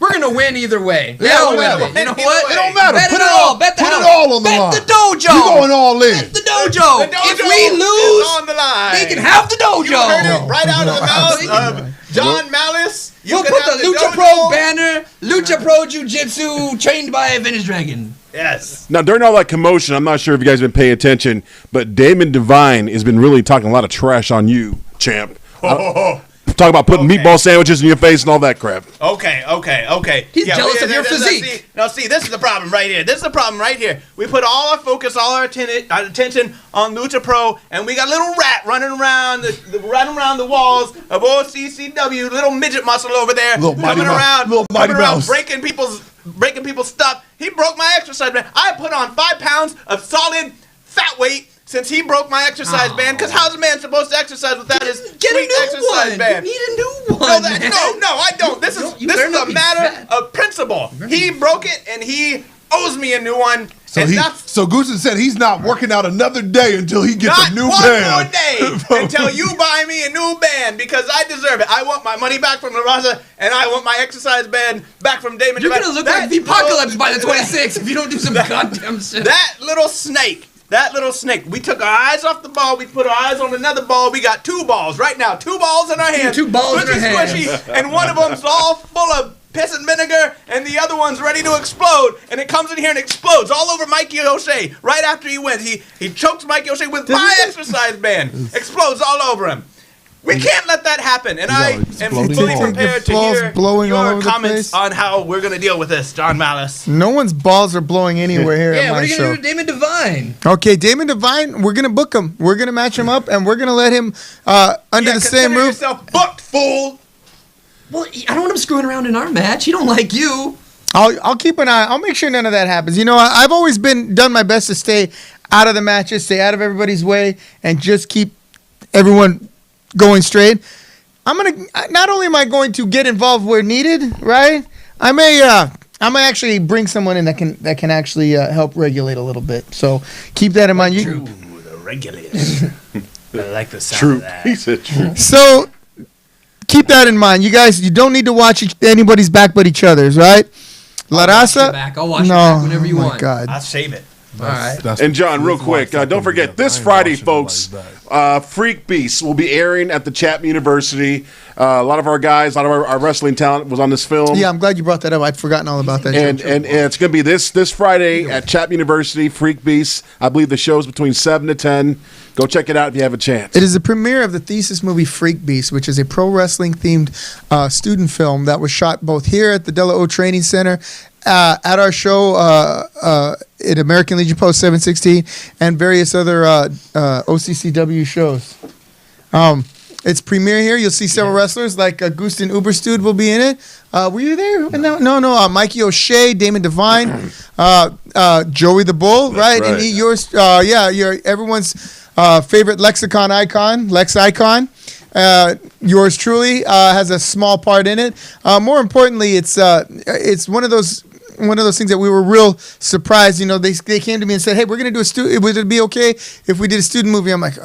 We're going to win either way. Yeah, They'll we'll win win. it. You know what? It don't matter. Bet Put it all. Bet the put it house. all all on the line. Bet the dojo. You going all in. Bet the dojo. The dojo If we lose, is on the line. they can have the dojo. You heard it right out of the mouth of John Malice. We'll put the Lucha Pro banner, Lucha Pro Jiu-Jitsu, trained by Vintage Dragon. Yes. Now, during all that commotion, I'm not sure if you guys have been paying attention, but Damon Devine has been really talking a lot of trash on you, champ. Talking about putting meatball sandwiches in your face and all that crap. Okay. He's jealous of your physique. See, this is the problem right here. We put all our focus, all our attention on Lucha Pro, and we got a little rat running around the walls of OCCW, little midget muscle over there, coming around, breaking people's stuff. He broke my exercise band. I put on 5 pounds of solid fat weight since he broke my exercise band. Because how's a man supposed to exercise without his sweet exercise band? You need a new one. No, I don't. This is a matter of principle. He broke it, and he owes me a new one. So Goosen said he's not working out another day until he gets a new band. Not one more day until you buy me a new band, because I deserve it. I want my money back from La Raza, and I want my exercise band back from Damon. You're going to look like the apocalypse by the 26th if you don't do some goddamn shit. That little snake. We took our eyes off the ball. We put our eyes on another ball. We got 2 balls right now. 2 balls in our hands. 2 balls in our hands. Squishy, and one of them's all full of piss and vinegar, and the other one's ready to explode. And it comes in here and explodes all over Mikey O'Shea right after he wins. He chokes Mikey O'Shea with my exercise band. Explodes all over him. We can't let that happen, and I am fully prepared to hear your comments on how we're going to deal with this, John Malice. No one's balls are blowing anywhere here at my show. Yeah, what are you going to do with Damon Devine? Okay, Damon Devine, we're going to book him. We're going to match him up, and we're going to let him under the same roof. Yourself booked, fool. Well, I don't want him screwing around in our match. He don't like you. I'll keep an eye. I'll make sure none of that happens. You know, I've always done my best to stay out of the matches, stay out of everybody's way, and just keep everyone going straight. Not only am I going to get involved where needed, right? I may actually bring someone in that can actually help regulate a little bit. So keep that in mind. The regulators. I like the sound of that. He said true. So keep that in mind. You guys, you don't need to watch anybody's back but each other's, right? La Raza. I'll watch your back whenever you want. Oh my God. I'll save it. All right. And John, real quick, don't forget, this Friday, folks, Freak Beast will be airing at the Chapman University. A lot of our guys, a lot of our wrestling talent was on this film. Yeah, I'm glad you brought that up. I'd forgotten all about that. And it's going to be this Friday at Chapman University, Freak Beast. I believe the show's between 7 to 10. Go check it out if you have a chance. It is the premiere of the thesis movie Freak Beast, which is a pro wrestling themed student film that was shot both here at the Della O Training Center, at our show at American Legion Post 716, and various other OCCW shows. It's premiere here. You'll see several wrestlers like Gustin Uberstude will be in it. Were you there? No. Mikey O'Shea, Damon Devine, Joey the Bull, right? And yours, you're everyone's favorite lexicon icon, Lex Icon. Yours truly has a small part in it. More importantly, it's one of those things that we were real surprised. You know, they came to me and said, "Hey, we're gonna do a student. Would it be okay if we did a student movie?" I'm like,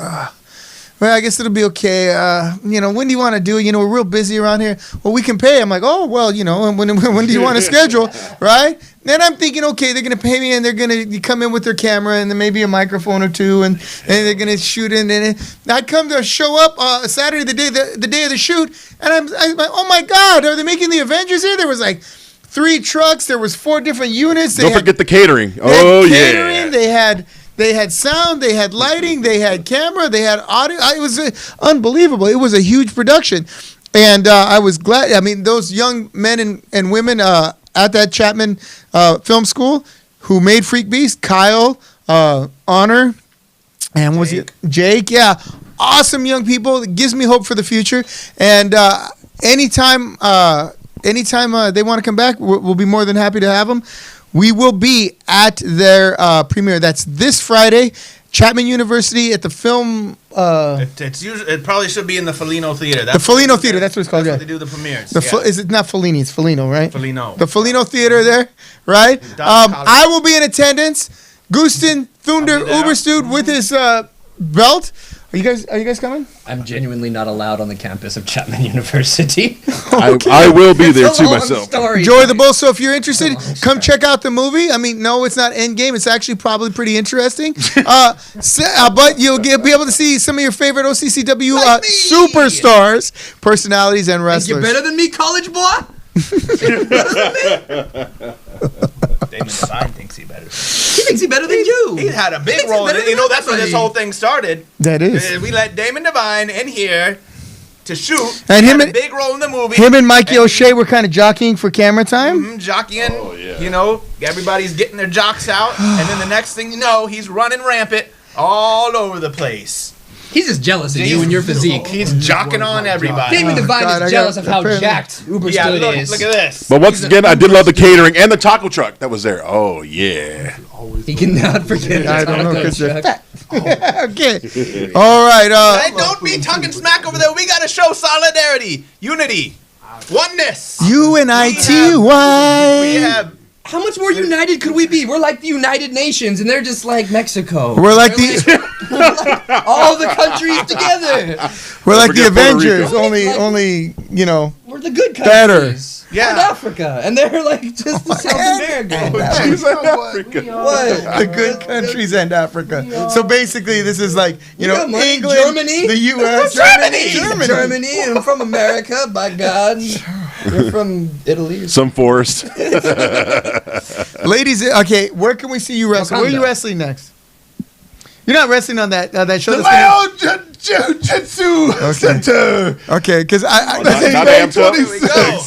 well, I guess it'll be okay. When do you want to do it? You know, we're real busy around here. Well, we can pay. I'm like, oh, well, when do you want to schedule, right? Then I'm thinking, okay, they're going to pay me, and they're going to come in with their camera and then maybe a microphone or two, and they're going to shoot in. And I come to show up Saturday, the day of the shoot, and I'm like, oh, my God, are they making the Avengers here? There was like 3 trucks. There was 4 different units. Don't forget the catering. Oh, yeah. They had sound, they had lighting, they had camera, they had audio. It was unbelievable. It was a huge production. And I was glad. I mean, those young men and women at that Chapman Film School who made Freak Beast, Kyle, Honor, and was it Jake? Yeah. Awesome young people. It gives me hope for the future. And anytime they want to come back, we'll be more than happy to have them. We will be at their premiere. That's this Friday, Chapman University at the film. It probably should be in the Foligno Theater. The Foligno Theater. That's what it's called. That's where they do the premieres. Is it not Fellini? It's Foligno, right? Foligno. The Foligno Theater there, right? I will be in attendance. Gustin Thunder Uberstude with his belt. Are you guys coming? I'm genuinely not allowed on the campus of Chapman University. I will be there too myself. Story. Joy the Bull. So if you're interested, come check out the movie. I mean, no, it's not Endgame. It's actually probably pretty interesting. But you'll be able to see some of your favorite OCCW superstars, personalities, and wrestlers. Think you're better than me, college boy? You're better than me? Damon Devine thinks he better. He thinks he better than you. He had a big role in it. You know, that's where this whole thing started. That is. We let Damon Devine in here to shoot. And him had and a big role in the movie. Him and Mikey O'Shea were kind of jockeying for camera time. Jockeying. Oh, yeah. You know, everybody's getting their jocks out, and then the next thing you know, he's running rampant all over the place. He's just jealous of you and your physique. He's jocking on everybody. Damon Devine is jealous of how jacked Uberstood is. Look at this. But once again, I did love the catering and the taco truck that was there. Oh, yeah. He cannot forget I the don't know taco because they're truck. fat. Okay. All right. Hey, don't be talking smack over there. We got to show solidarity, unity, oneness. UNITY. We have. How much more united could we be? We're like the United Nations, and they're just like Mexico. We're like all the countries together. We're like the Forget Puerto Avengers, Rico. only you know. We're the good countries. Better. Yeah. And Africa, and they're like just the South America. What? The good countries and Africa. So basically, this is like got money. England, Germany, the U.S., Germany. I'm from America. By God, you're from Italy. Some forest. Ladies, okay, where can we see you wrestle? Where are you wrestling next? You're not wrestling on that show. Jiu-Jitsu Center. Okay, because I Not amped up. Here we go.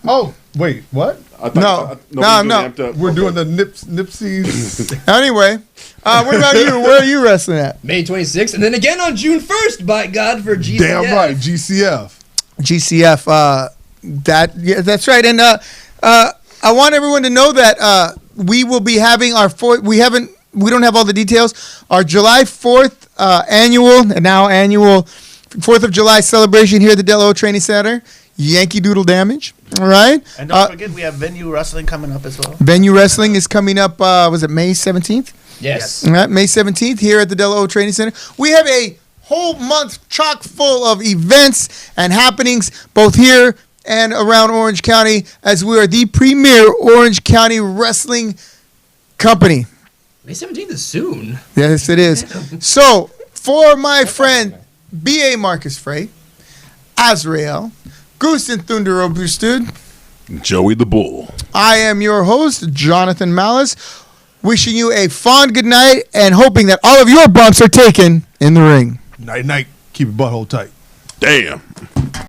Oh, wait, what? No. We're doing the Nipsies. Anyway, what about you? Where are you wrestling at? May 26th, and then again on June 1st. By God, for GCF. Damn right, GCF. GCF. That's right. And I want everyone to know that we will be having our fourth. We don't have all the details. Our July 4th annual 4th of July celebration here at the Del O Training Center. Yankee Doodle Damage. All right. And don't forget, we have venue wrestling coming up as well. Venue Wrestling is coming up. Was it May 17th? Yes. All right, May 17th here at the Del O Training Center. We have a whole month chock full of events and happenings both here and around Orange County, as we are the premier Orange County wrestling company. May 17th is soon. Yes, it is. So, for my friend B.A. Marcus Frey, Azrael, Goose and Thunder Oberstud, Joey the Bull. I am your host, Jonathan Malice, wishing you a fond good night and hoping that all of your bumps are taken in the ring. Night, night. Keep your butthole tight. Damn.